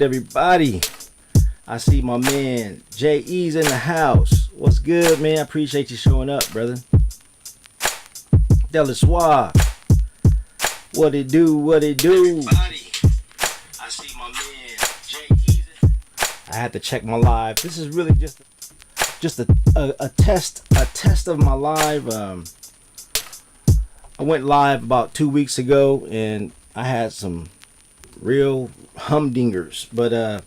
Everybody, I see my man J.E.'s in the house. What's good, man? I appreciate you showing up, brother. Delassoir, what it do, what it do? Everybody, I see my man J.E.'s. I had to check my live. This is really just a test of my live. I went live about 2 weeks ago, and I had some real humdingers, but I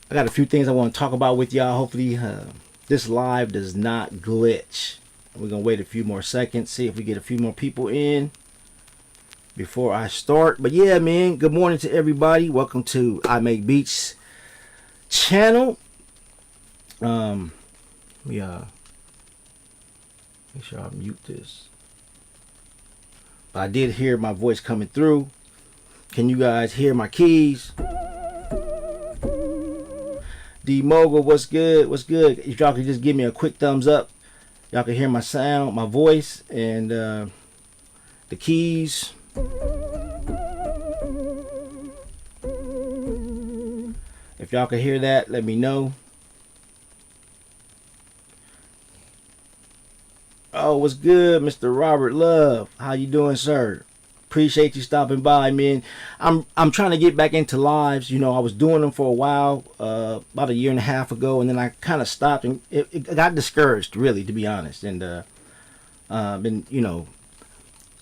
got a few things I want to talk about with y'all. Hopefully this live does not glitch. We're gonna wait a few more seconds, see if we get a few more people in before I start. But yeah, man, good morning to everybody. Welcome to I Make Beats channel. Make sure I mute this. But I did hear my voice coming through. Can you guys hear my keys? D Mogul, what's good? What's good? If y'all could just give me a quick thumbs up, y'all can hear my sound, my voice, and the keys. If y'all can hear that, let me know. Oh, what's good, Mr. Robert Love? How you doing, sir? Appreciate you stopping by, man. I'm trying to get back into lives. You know, I was doing them for a while, about a year and a half ago, and then I kind of stopped, and it got discouraged, really, to be honest. And been, you know,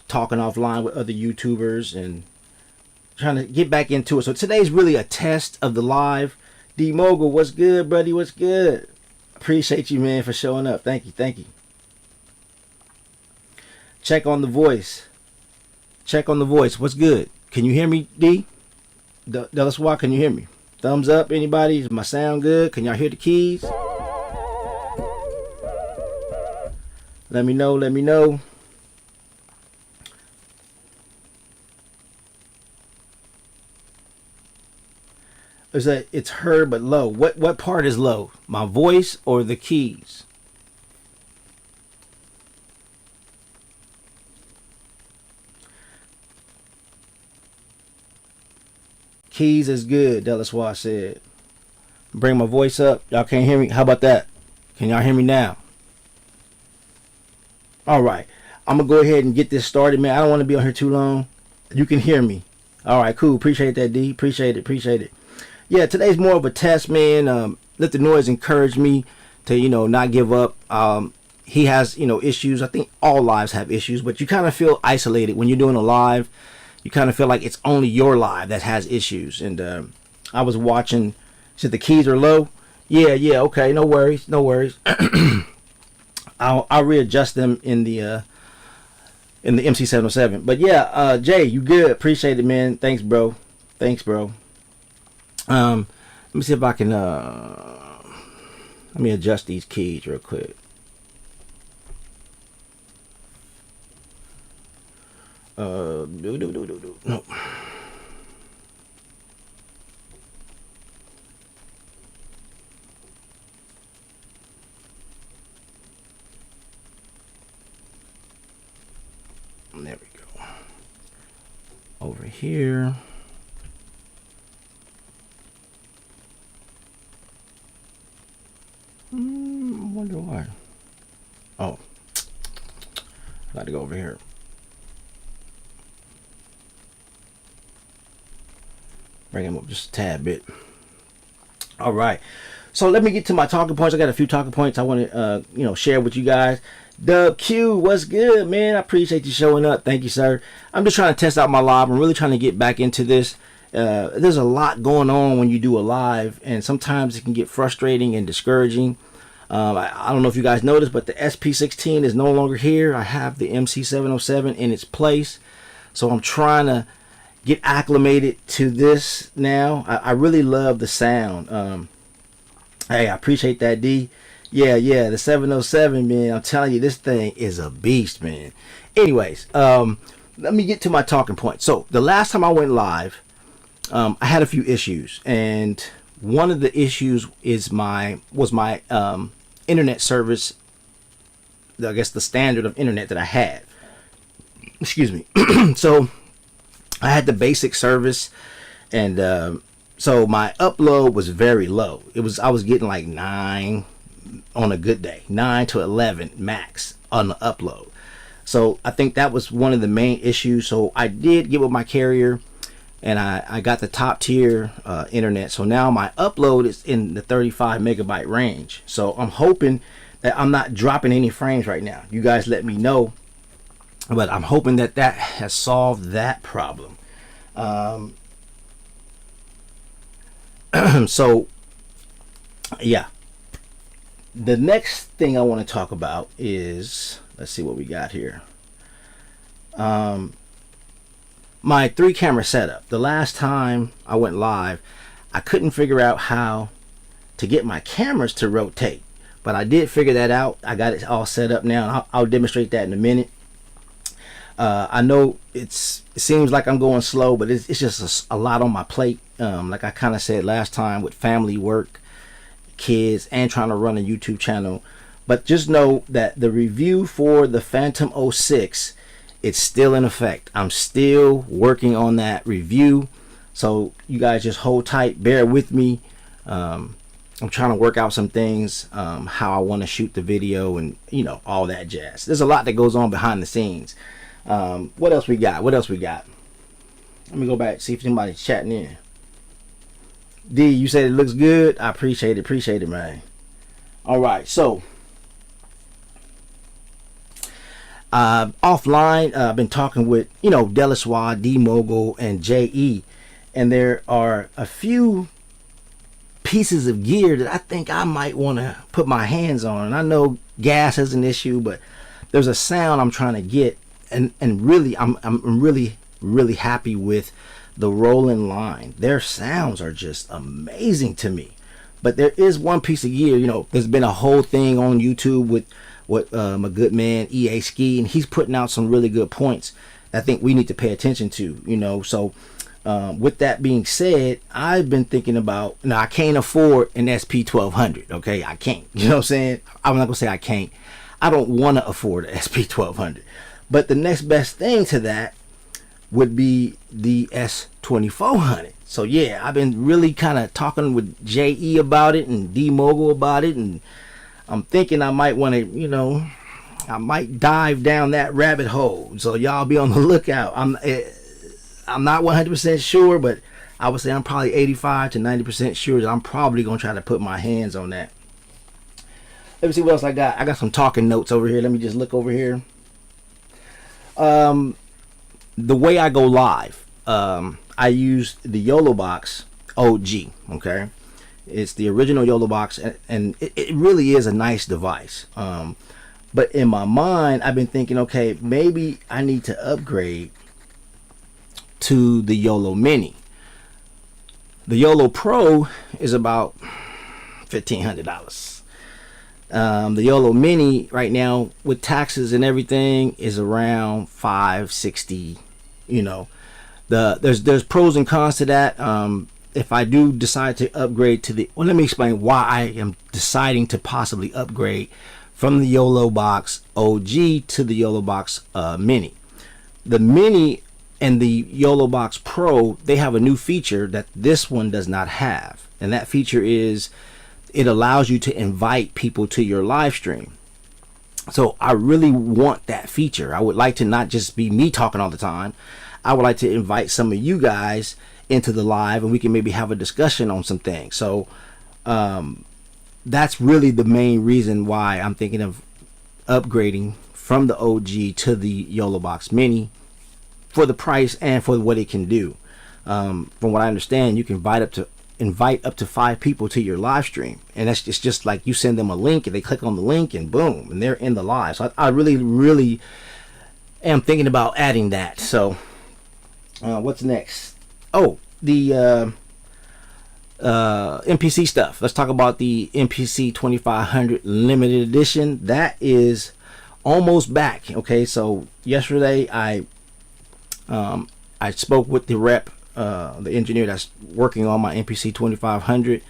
talking offline with other YouTubers and trying to get back into it. So today's really a test of the live. D Mogul, what's good, buddy? What's good? Appreciate you, man, for showing up. Thank you, thank you. Check on the voice. Check on the voice. What's good? Can you hear me, D? Delassoir, can you hear me? Thumbs up, anybody? Is my sound good? Can y'all hear the keys? Let me know, let me know. Is that it's heard but low? What part is low? My voice or the keys? Keys is good, Delassoir said. Bring my voice up. Y'all can't hear me. How about that? Can y'all hear me now? All right. I'm going to go ahead and get this started, man. I don't want to be on here too long. You can hear me. All right, cool. Appreciate that, D. Appreciate it. Appreciate it. Yeah, today's more of a test, man. Let the noise encourage me to, you know, not give up. He has, you know, issues. I think all lives have issues, but you kind of feel isolated when you're doing a live. You kind of feel like it's only your live that has issues. And I was watching. Said the keys are low. Yeah. Okay, no worries, no worries. I'll readjust them in the MC707. But yeah, Jay, you good? Appreciate it, man. Thanks, bro. Thanks, bro. Let me see if I can. Let me adjust these keys real quick. No. There we go. Over here. I wonder why. Oh, I got to go over here. Bring him up just a tad bit. All right, so let me get to my talking points. I got a few talking points I want to share with you guys. Dub Q, what's good, man? I appreciate you showing up. Thank you, sir. I'm just trying to test out my live. I'm really trying to get back into this. There's a lot going on when you do a live, and sometimes it can get frustrating and discouraging. I don't know if you guys noticed, but the SP16 is no longer here. I have the MC707 in its place, so I'm trying to get acclimated to this now. I really love the sound. Hey, I appreciate that, D. Yeah, the 707, man. I'm telling you, this thing is a beast, man. Anyways, let me get to my talking point. So the last time I went live, I had a few issues, and one of the issues was my internet service. I guess the standard of internet that I had. Excuse me. So I had the basic service, and So my upload was very low. I was getting like 9 on a good day, 9 to 11 max on the upload. So I think that was one of the main issues. So I did get with my carrier, and I got the top tier internet. So now my upload is in the 35 megabyte range. So I'm hoping that I'm not dropping any frames right now. You guys let me know, but I'm hoping that that has solved that problem. So yeah, the next thing I want to talk about is, let's see what we got here. My 3-camera setup. The last time I went live, I couldn't figure out how to get my cameras to rotate, but I did figure that out. I got it all set up now, and I'll demonstrate that in a minute. I know it seems like I'm going slow, but it's just a lot on my plate. Like I kind of said last time, with family, work, kids, and trying to run a YouTube channel. But just know that the review for the Phantom 06, it's still in effect. I'm still working on that review, so you guys just hold tight, bear with me. I'm trying to work out some things, how I want to shoot the video, and all that jazz. There's a lot that goes on behind the scenes. What else we got? Let me go back, see if anybody's chatting in. D, you said it looks good. I appreciate it, man. All right, so offline, I've been talking with Deliswa, D Mogul, and JE, and there are a few pieces of gear that I think I might want to put my hands on. And I know gas is an issue, but there's a sound I'm trying to get, and really I'm really happy with the Roland line. Their sounds are just amazing to me. But there is one piece of gear, there's been a whole thing on YouTube with what my good man EA Ski, and he's putting out some really good points I think we need to pay attention to. So with that being said, I've been thinking about, now I can't afford an SP1200, okay? I can't, you know what I'm saying? I'm not gonna say I can't. I don't want to afford an SP1200. But the next best thing to that would be the S2400. So yeah, I've been really kind of talking with JE about it and D Mogul about it, and I'm thinking I might want to, I might dive down that rabbit hole. So y'all be on the lookout. I'm not 100% sure, but I would say I'm probably 85 to 90% sure that I'm probably gonna try to put my hands on that. Let me see what else I got. I got some talking notes over here. Let me just look over here. The way I go live, I use the YOLO Box OG. Okay, it's the original YOLO Box, and it really is a nice device. But in my mind, I've been thinking, okay, maybe I need to upgrade to the YOLO Mini. The YOLO Pro is about $1,500. The YOLO Mini right now with taxes and everything is around $560. There's pros and cons to that. If I do decide to upgrade to the, well, let me explain why I am deciding to possibly upgrade from the YOLO Box OG to the YOLO Box Mini. The Mini and the YOLO Box Pro, they have a new feature that this one does not have, and that feature is it allows you to invite people to your live stream. So I really want that feature. I would like to not just be me talking all the time. I would like to invite some of you guys into the live, and we can maybe have a discussion on some things. So that's really the main reason why I'm thinking of upgrading from the OG to the YOLO Box Mini, for the price and for what it can do. From what I understand, you can invite up to 5 people to your live stream, and it's just like you send them a link and they click on the link and boom, and they're in the live. So I really am thinking about adding that. So what's next? Oh, the MPC stuff. Let's talk about the MPC 2500 limited edition. That is almost back. Okay, so yesterday I spoke with the rep, the engineer that's working on my MPC 2500,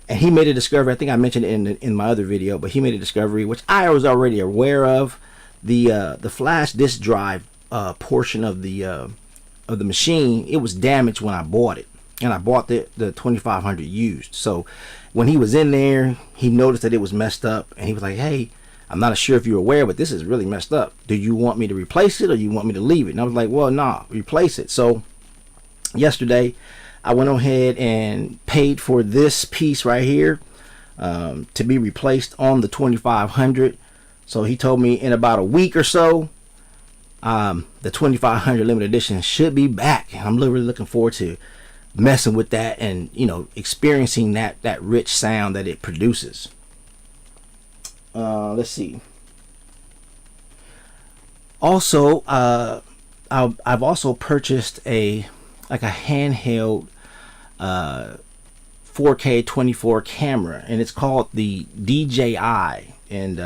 and he made a discovery. I think I mentioned it in my other video, but he made a discovery which I was already aware of. The flash disk drive portion of the machine, it was damaged when I bought it. and I bought the 2500 used. So when he was in there, he noticed that it was messed up, and he was like, hey, I'm not sure if you're aware, but this is really messed up. Do you want me to replace it, or you want me to leave it? And I was like, well, nah, replace it. So yesterday I went ahead and paid for this piece right here to be replaced on the 2500. So he told me in about a week or so, the 2500 limited edition should be back. I'm really looking forward to messing with that and, you know, experiencing that rich sound that it produces. Let's see. Also, I've also purchased a handheld 4K 24 camera, and it's called the DJI, and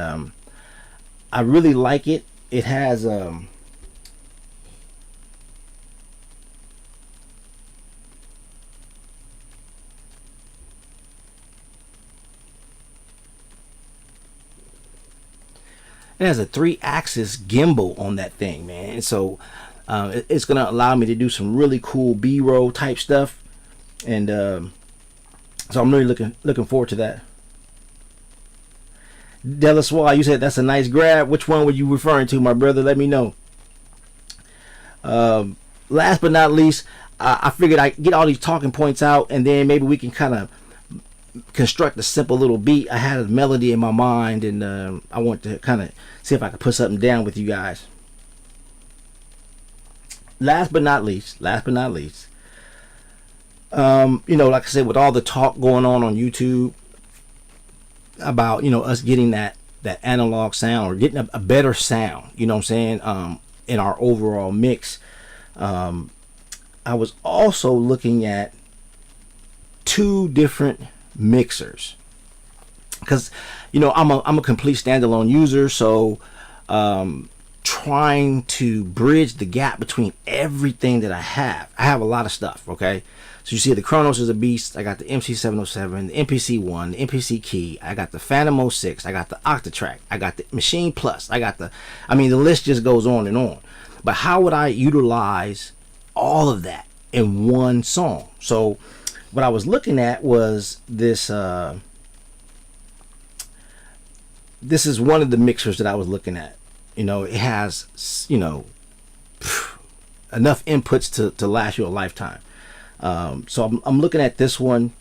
I really like it. It has it has a 3-axis gimbal on that thing, man. And so it's gonna allow me to do some really cool B-roll type stuff, and so I'm really looking forward to that. Delaswa, you said that's a nice grab. Which one were you referring to, my brother? Let me know. Last but not least, I figured I'd get all these talking points out, and then maybe we can kind of construct a simple little beat. I had a melody in my mind, and I want to kind of see if I could put something down with you guys. Last but not least, you know, like I said, with all the talk going on YouTube about, you know, us getting that analog sound, or getting a better sound, you know what I'm saying, in our overall mix, I was also looking at 2 different mixers, because, you know, I'm a complete standalone user, so trying to bridge the gap between everything that I have a lot of stuff. Okay, so you see the Kronos is a beast. I got the MC707, the MPC1, the MPC Key, I got the Phantom 06, I got the Octatrack, I got the Machine Plus, the list just goes on and on. But how would I utilize all of that in one song? So what I was looking at was this this is one of the mixers that I was looking at. You know, it has, you know, enough inputs to last you a lifetime. So I'm looking at this one.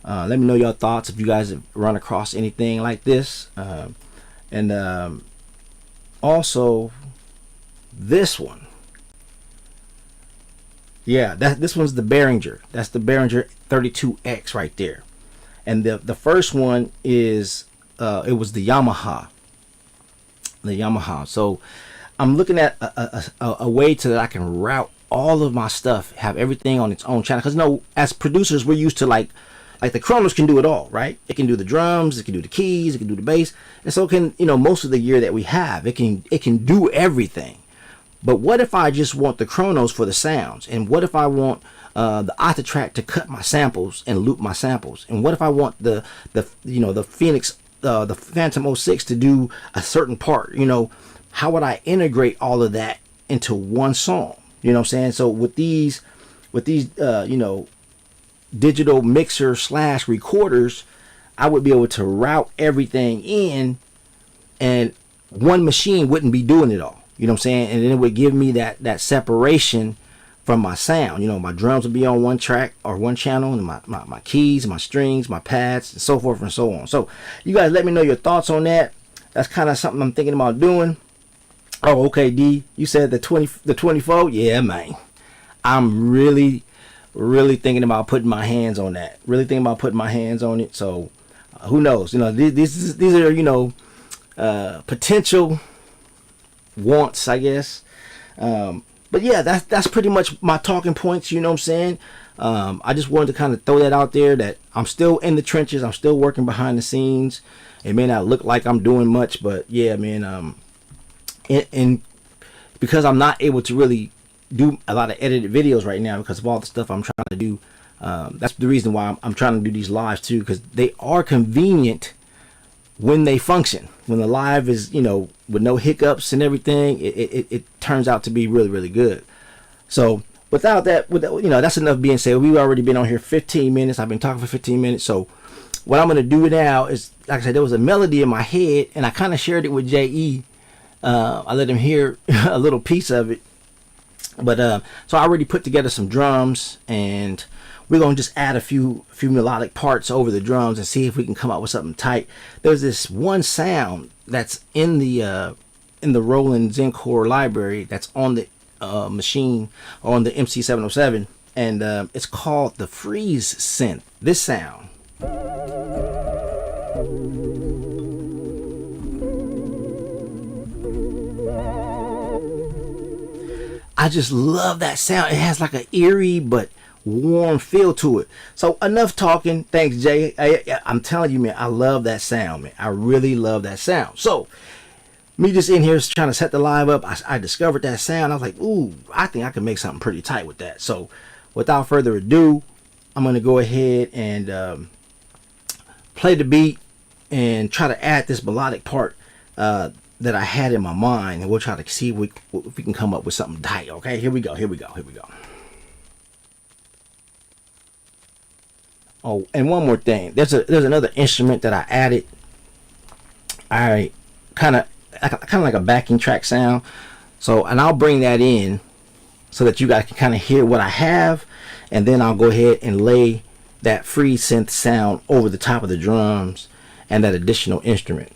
Let me know your thoughts if you guys have run across anything like this. And also this one. Yeah, this one's the Behringer. That's the Behringer 32X right there. And the first one is it was the Yamaha. So I'm looking at a way to that I can route all of my stuff, have everything on its own channel. Because, you know, as producers, we're used to like the Kronos can do it all, right? It can do the drums, it can do the keys, it can do the bass, and so can, you know, most of the gear that we have. It can do everything. But what if I just want the Kronos for the sounds? And what if I want the Octatrack to cut my samples and loop my samples? And what if I want the Phoenix, the Phantom 06 to do a certain part? You know, how would I integrate all of that into one song? You know what I'm saying? So with these you know, digital mixer / recorders, I would be able to route everything in, and one machine wouldn't be doing it all. You know what I'm saying? And then it would give me that separation from my sound. You know, my drums would be on one track or one channel, and my keys, my strings, my pads, and so forth and so on. So you guys let me know your thoughts on that. That's kind of something I'm thinking about doing. Oh, okay, D, you said the 24? Yeah, man. I'm really thinking about putting my hands on that. Really thinking about putting my hands on it. So who knows? You know, these are, you know, potential wants, I guess. But yeah, that's pretty much my talking points. You know what I'm saying? I just wanted to kind of throw that out there, that I'm still in the trenches. I'm still working behind the scenes. It may not look like I'm doing much, but yeah, man. And because I'm not able to really do a lot of edited videos right now because of all the stuff I'm trying to do, that's the reason why I'm trying to do these lives too, because they are convenient when they function. When the live is, you know, with no hiccups and everything, it turns out to be really good. So without that, you know, that's enough being said. We've already been on here 15 minutes. I've been talking for 15 minutes. So what I'm going to do now is, like I said, there was a melody in my head, and I kind of shared it with J.E. I let him hear a little piece of it. But so I already put together some drums, and we're going to just add a few melodic parts over the drums and see if we can come up with something tight. There's this one sound that's in the Roland Zencore library that's on the machine, or on the MC707, and it's called the freeze synth. This sound. I just love that sound. It has like an eerie but warm feel to it. So enough talking. Thanks, Jay. I'm telling you, man, I love that sound, man. I really love that sound. So me just in here trying to set the live up, I discovered that sound. I was like, ooh, I think I can make something pretty tight with that. So without further ado, I'm going to go ahead and play the beat and try to add this melodic part that I had in my mind, and we'll try to see if we can come up with something tight. Okay, here we go. Oh, and one more thing. There's another instrument that I added. I kind of like a backing track sound. So, and I'll bring that in so that you guys can kind of hear what I have, and then I'll go ahead and lay that free synth sound over the top of the drums and that additional instrument.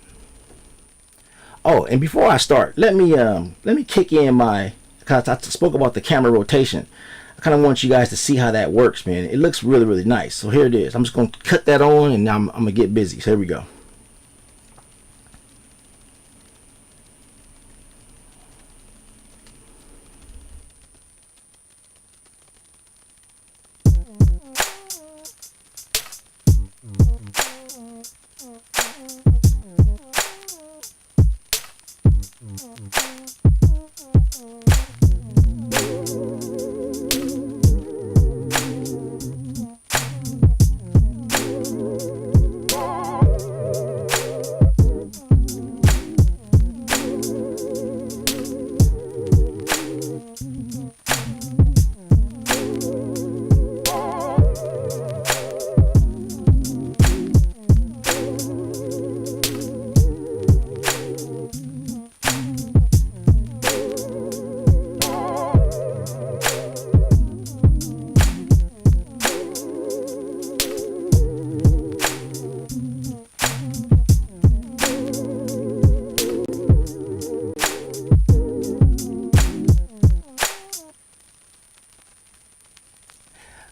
Oh, and before I start, let me kick in because I spoke about the camera rotation. I kind of want you guys to see how that works, man. It looks really, really nice. So here it is. I'm just going to cut that on, and I'm going to get busy. So here we go.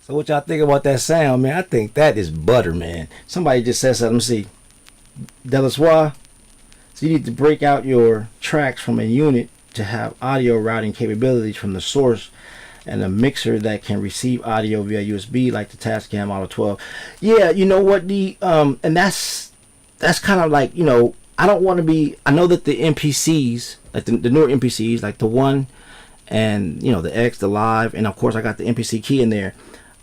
So what y'all think about that sound, man? I think that is butter, man. Somebody just said something. See, Delassois. So you need to break out your tracks from a unit to have audio routing capabilities from the source, and a mixer that can receive audio via USB, like the Tascam Auto 12. Yeah, you know what, and that's kind of like, you know, I don't want to be. I know that the MPCs, like the newer MPCs, like the One, and you know the X, the Live, and of course I got the MPC key in there.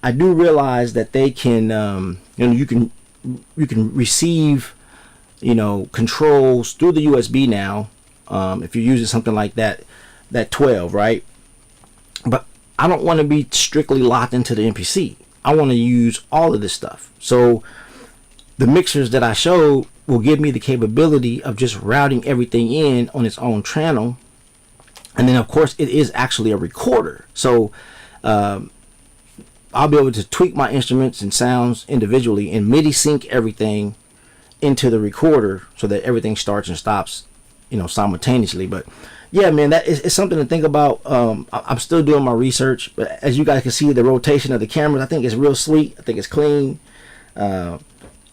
I do realize that they can, you know, you can receive, you know, controls through the USB now, if you're using something like that 12, right? But I don't want to be strictly locked into the MPC. I want to use all of this stuff. So the mixers that I showed will give me the capability of just routing everything in on its own channel, and then of course it is actually a recorder. So I'll be able to tweak my instruments and sounds individually and MIDI sync everything into the recorder so that everything starts and stops, you know, simultaneously. But yeah, man, that is something to think about. I'm still doing my research, but as you guys can see, the rotation of the cameras, I think it's real sweet. I think it's clean. Yeah,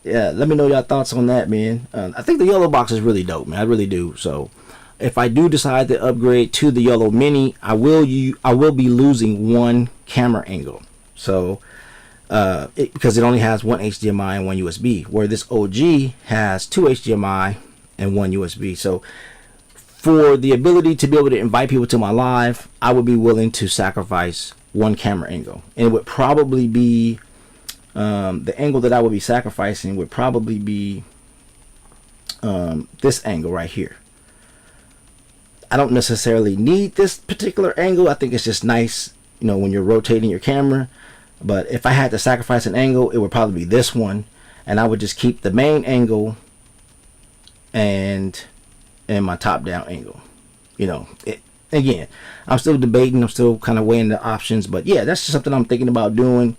let me know your thoughts on that, man. I think the yellow box is really dope, man. I really do. So if I do decide to upgrade to the yellow mini, I will be losing one camera angle. So because it only has one HDMI and one USB, where this OG has two HDMI and one USB. So for the ability to be able to invite people to my live, I would be willing to sacrifice one camera angle, and it would probably be the angle that I would be sacrificing would probably be this angle right here. I don't necessarily need this particular angle. I think it's just nice you know, when you're rotating your camera. But if I had to sacrifice an angle, it would probably be this one, and I would just keep the main angle and my top down angle. You know, again, I'm still debating, I'm still kind of weighing the options, but yeah, that's just something I'm thinking about doing,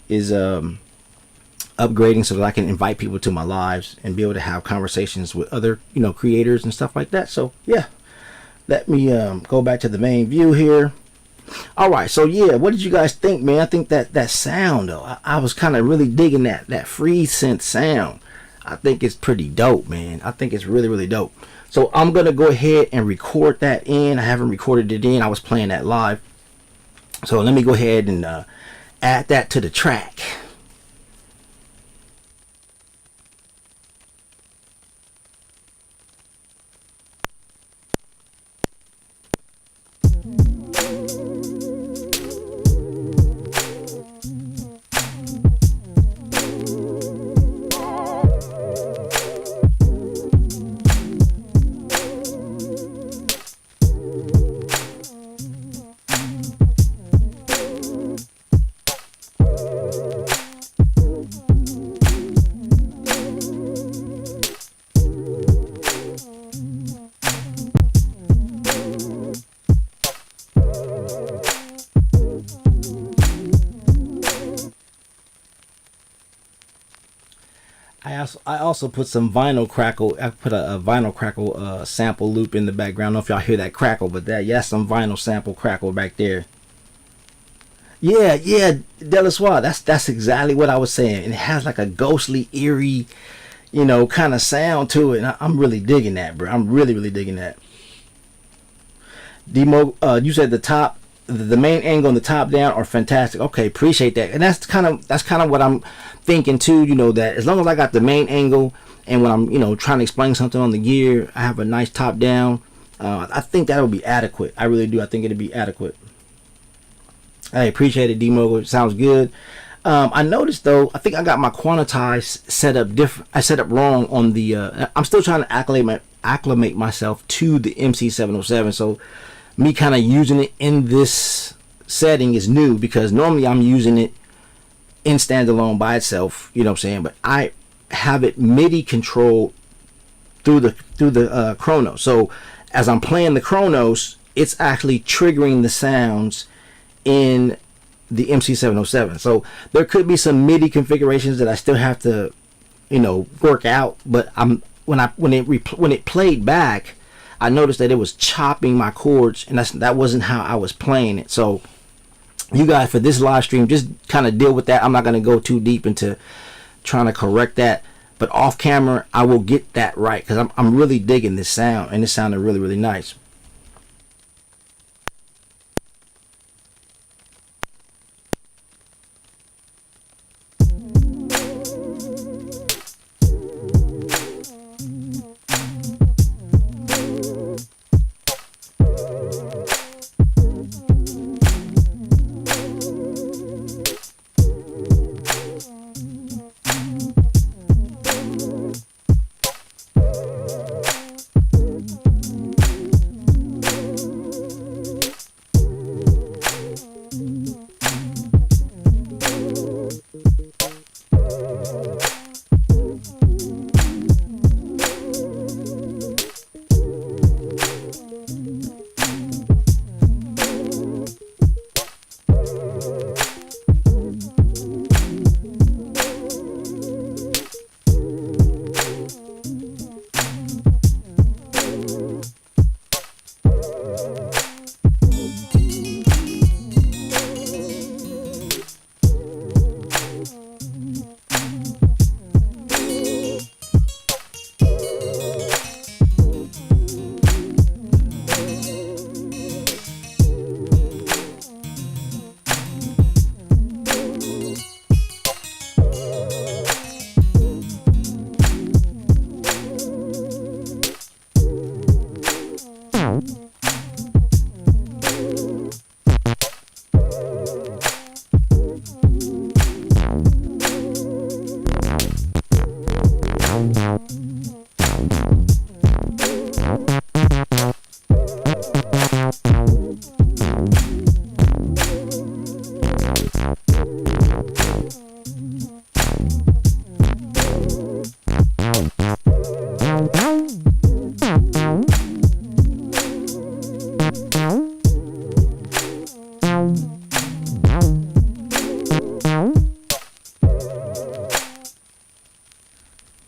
is upgrading so that I can invite people to my lives and be able to have conversations with other, you know, creators and stuff like that. So yeah, let me go back to the main view here. All right, so yeah, what did you guys think, man? I think that sound though, I was kind of really digging that freeze synth sound. I think it's pretty dope, man. I think it's really dope. So I'm gonna go ahead and record that in. I haven't recorded it in, I was playing that live. So let me go ahead and add that to the track. I also put some vinyl crackle. I put a vinyl crackle sample loop in the background. I don't know if y'all hear that crackle, but that's some vinyl sample crackle back there. Yeah, Delaswa. That's exactly what I was saying. And it has like a ghostly, eerie, you know, kind of sound to it. And I'm really digging that, bro. I'm really digging that. Demo, you said the main angle and the top down are fantastic. Okay, appreciate that. And that's kind of what I'm thinking too, you know, that as long as I got the main angle, and when I'm, you know, trying to explain something on the gear, I have a nice top down, I think that'll be adequate. I really do. I think it'll be adequate. I appreciate it, Demo. It sounds good. I noticed though, I think I got my quantize set up different. I set up wrong on the I'm still trying to acclimate myself to the MC707. So me kind of using it in this setting is new, because normally I'm using it in standalone by itself, you know what I'm saying, but I have it MIDI controlled through the Chronos. So as I'm playing the Chronos, it's actually triggering the sounds in the MC707. So there could be some MIDI configurations that I still have to, you know, work out, but when it played back, I noticed that it was chopping my chords, and that wasn't how I was playing it. So you guys, for this live stream, just kind of deal with that. I'm not going to go too deep into trying to correct that, but off camera I will get that right, because I'm really digging this sound, and it sounded really nice.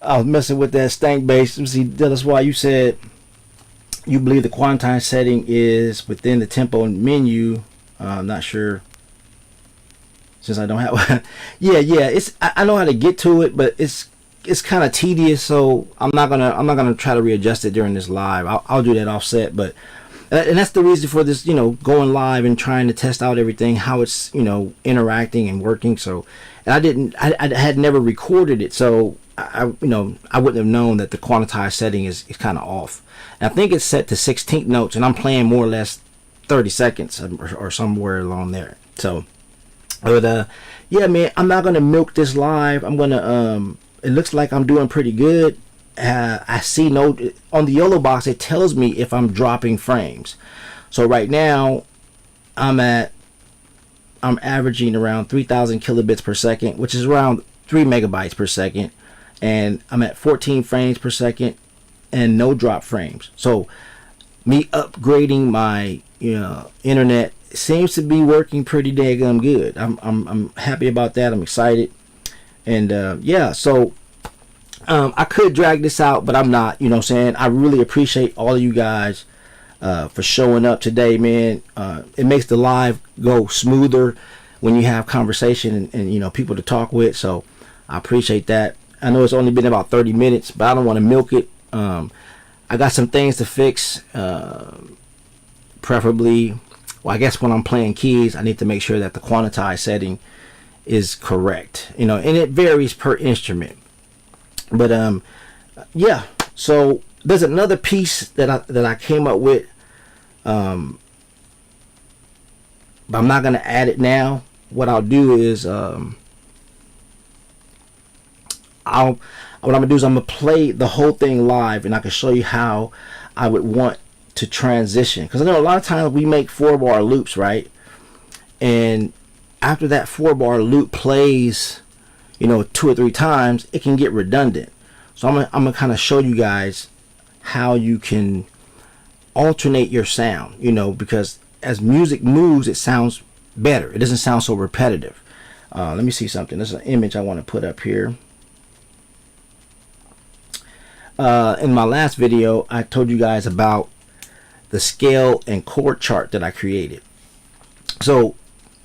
I was messing with that stank bass. See, that's why you said you believe the quantize setting is within the tempo menu. I'm not sure, since I don't have. Yeah, it's I know how to get to it, but it's kind of tedious. So I'm not gonna try to readjust it during this live. I'll do that offset, but. And that's the reason for this, going live and trying to test out everything, how it's, interacting and working. So, and I had never recorded it, so I wouldn't have known that the quantize setting is kind of off. And I think it's set to 16th notes, and I'm playing more or less 30 seconds or somewhere along there. So, but yeah, man, I'm not gonna milk this live. I'm gonna it looks like I'm doing pretty good. I see on the yellow box, it tells me if I'm dropping frames. So right now I'm averaging around 3,000 kilobits per second, which is around 3 megabytes per second, and I'm at 14 frames per second and no drop frames. So me upgrading my internet seems to be working pretty daggum good. I'm happy about that. I'm excited. And yeah, so I could drag this out, but I'm not. I really appreciate all of you guys for showing up today, man. It makes the live go smoother when you have conversation and people to talk with. So I appreciate that. I know it's only been about 30 minutes, but I don't want to milk it. I got some things to fix. Preferably, well, I guess when I'm playing keys, I need to make sure that the quantize setting is correct. And it varies per instrument. But yeah, so there's another piece that I came up with, but I'm not gonna add it now. What I'll do is what I'm gonna do is I'm gonna play the whole thing live, and I can show you how I would want to transition, because I know a lot of times we make 4-bar loops, right? And after that 4-bar loop plays 2 or 3 times, it can get redundant. So I'm gonna kind of show you guys how you can alternate your sound, because as music moves, it sounds better. It doesn't sound so repetitive. Let me see something. There's an image I want to put up here. In my last video, I told you guys about the scale and chord chart that I created. So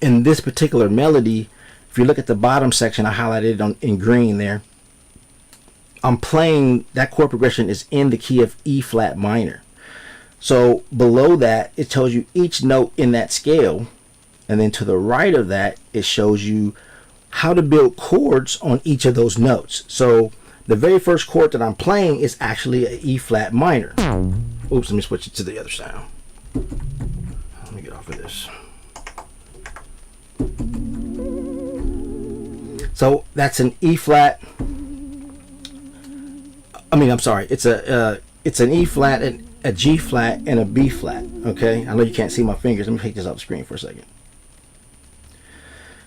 in this particular melody, if you look at the bottom section, I highlighted it in green there. I'm playing, that chord progression is in the key of E flat minor. So below that, it tells you each note in that scale. And then to the right of that, it shows you how to build chords on each of those notes. So the very first chord that I'm playing is actually an E flat minor. Oops, let me switch it to the other sound. Let me get off of this. So that's an E flat. I'm sorry. It's an E flat, and a G flat, and a B flat. Okay. I know you can't see my fingers. Let me take this off the screen for a second.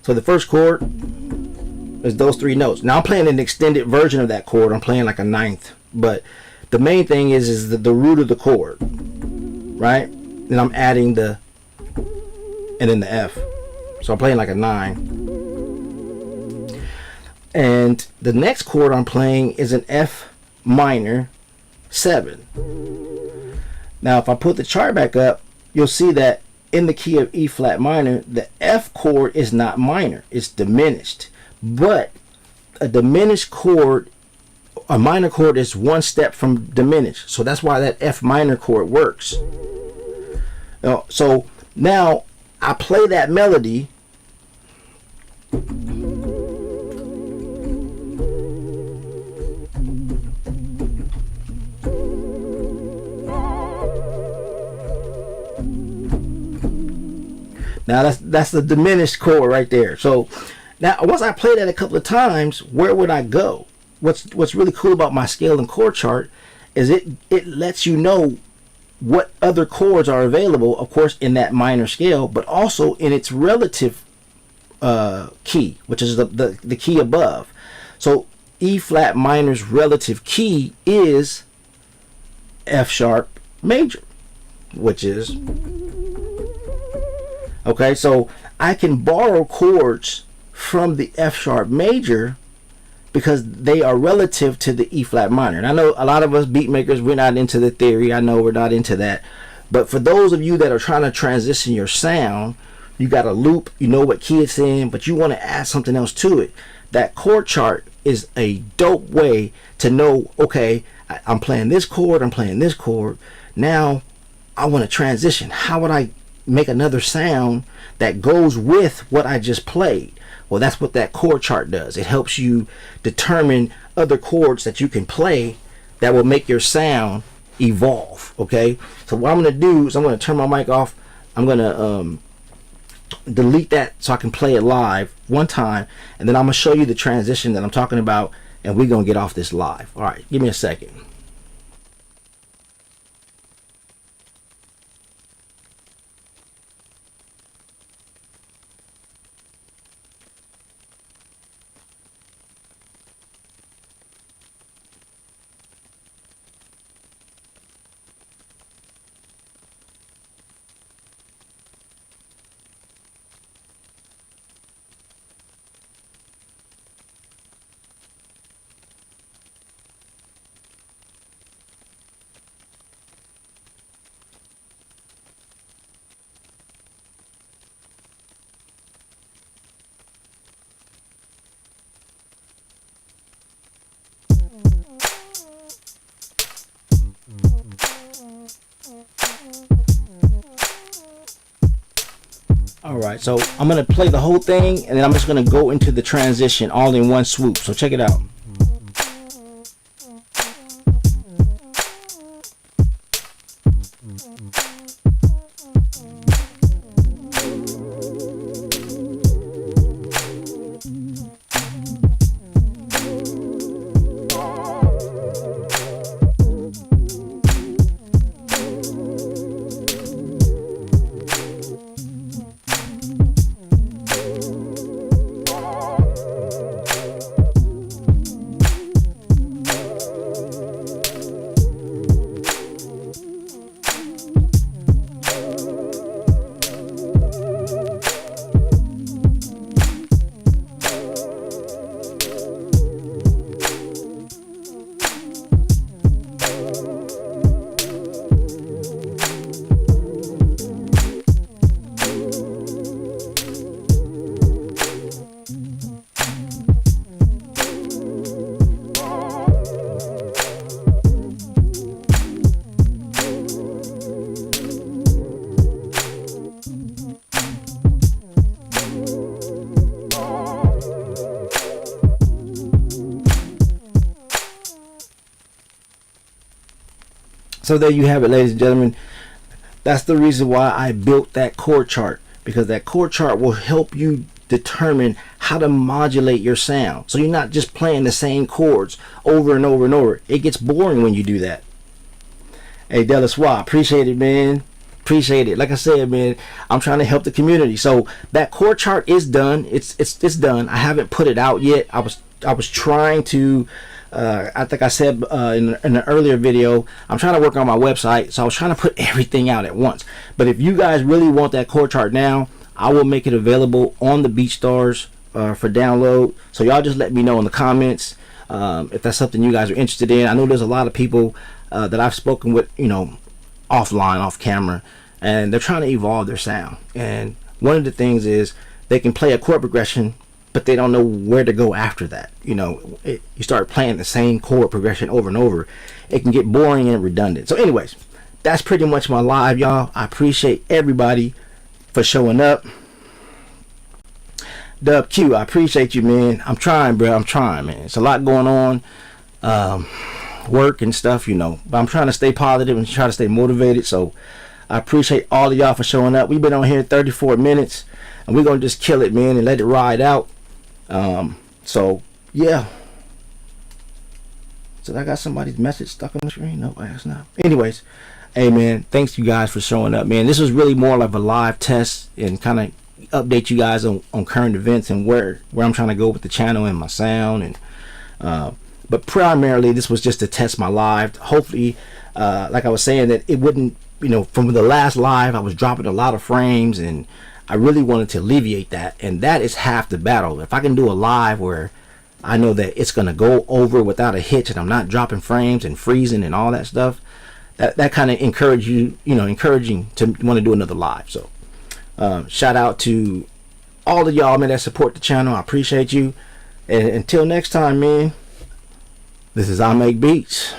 So the first chord is those 3 notes. Now I'm playing an extended version of that chord. I'm playing like a 9th, but the main thing is the root of the chord, right? Then I'm adding the and then the F. So I'm playing like a 9. And the next chord I'm playing is an F minor 7. Now if I put the chart back up, you'll see that in the key of E flat minor, the F chord is not minor, it's diminished. But a diminished chord, a minor chord, is 1 step from diminished. So that's why that F minor chord works. So now I play that melody. Now that's the diminished chord right there. So now once I play that a couple of times, where would I go? What's really cool about my scale and chord chart is it lets you know what other chords are available, of course, in that minor scale, but also in its relative key, which is the key above. So E flat minor's relative key is F sharp major, which is okay. So I can borrow chords from the F sharp major because they are relative to the E flat minor. And I know a lot of us beat makers, we're not into the theory. I know we're not into that. But for those of you that are trying to transition your sound, you got a loop, you know what key it's in, but you want to add something else to it. That chord chart is a dope way to know, okay, I'm playing this chord, I'm playing this chord. Now I want to transition. How would I make another sound that goes with what I just played? Well, that's what that chord chart does. It helps you determine other chords that you can play that will make your sound evolve. Okay, so what I'm going to do is I'm going to turn my mic off. I'm going to delete that so I can play it live one time, and then I'm going to show you the transition that I'm talking about, and we're going to get off this live. All right, give me a second. All right, so I'm gonna play the whole thing, and then I'm just gonna go into the transition all in one swoop. So check it out. So there you have it, ladies and gentlemen. That's the reason why I built that chord chart, because that chord chart will help you determine how to modulate your sound. So you're not just playing the same chords over and over and over. It gets boring when you do that. Hey, Delaswa, appreciate it, man. Appreciate it. Like I said, man, I'm trying to help the community. So that chord chart is done. It's done. I haven't put it out yet. I was trying to. I think I said in an earlier video, I'm trying to work on my website, so I was trying to put everything out at once. But if you guys really want that chord chart now, I will make it available on the BeatStars for download. So y'all just let me know in the comments if that's something you guys are interested in. I know there's a lot of people that I've spoken with, you know, offline, off camera, and they're trying to evolve their sound. And one of the things is they can play a chord progression, but they don't know where to go after that. You know, you start playing the same chord progression over and over, it can get boring and redundant. So anyways, that's pretty much my live, y'all. I appreciate everybody for showing up. Dub Q, I appreciate you, man. I'm trying, bro. I'm trying, man. It's a lot going on, work and stuff, you know, but I'm trying to stay positive and try to stay motivated. So I appreciate all of y'all for showing up. We've been on here 34 minutes, and we're gonna just kill it, man, and let it ride out. So yeah. So I got somebody's message stuck on the screen. No, that's not. Anyways, hey man, thanks you guys for showing up, man. This was really more like a live test and kind of update you guys on current events and where I'm trying to go with the channel and my sound. And but primarily this was just to test my live. Hopefully, like I was saying, that it wouldn't, you know, from the last live I was dropping a lot of frames, and I really wanted to alleviate that, and that is half the battle. If I can do a live where I know that it's gonna go over without a hitch, and I'm not dropping frames and freezing and all that stuff. That kind of encouraging to want to do another live. So shout out to all of y'all, man, that support the channel. I appreciate you. And until next time, man, this is I Make Beats.